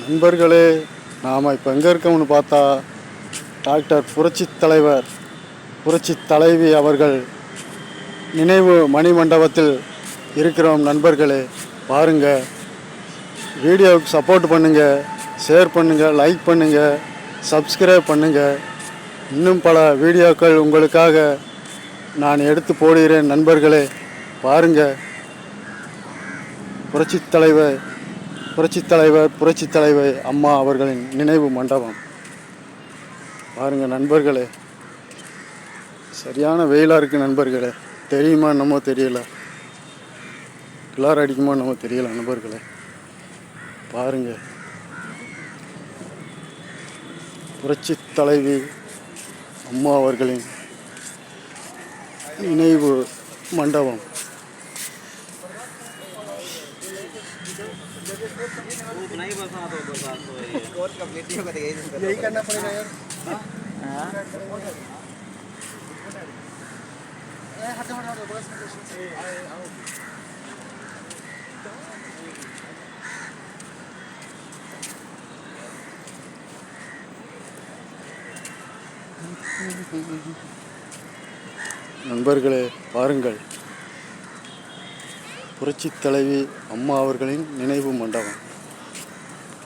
நண்பர்களே, நாம் இப்போ எங்கே இருக்கோம்னு பார்த்தா டாக்டர் புரட்சி தலைவி அவர்கள் நினைவு மணிமண்டபத்தில் இருக்கிறோம். நண்பர்களே, பாருங்கள், வீடியோவுக்கு சப்போர்ட் பண்ணுங்கள், ஷேர் பண்ணுங்கள், லைக் பண்ணுங்கள், சப்ஸ்கிரைப் பண்ணுங்கள். இன்னும் பல வீடியோக்கள் உங்களுக்காக நான் எடுத்து போடுகிறேன். நண்பர்களே, பாருங்கள், புரட்சி தலைவர் அம்மா அவர்களின் நினைவு மண்டபம் பாருங்கள். நண்பர்களே, சரியான வெயிலாக இருக்குது. நண்பர்களே, தெரியுமா என்னமோ தெரியல, கிளார் அடிக்குமோ என்னமோ தெரியல. நண்பர்களே, பாருங்கள், புரட்சி தலைவி அம்மா அவர்களின் நினைவு மண்டபம். यही करना पड़ेगा यार। நண்பர்களே, பாருங்கள், புரட்சி தலைவி அம்மா அவர்களின் நினைவு மண்டபம்.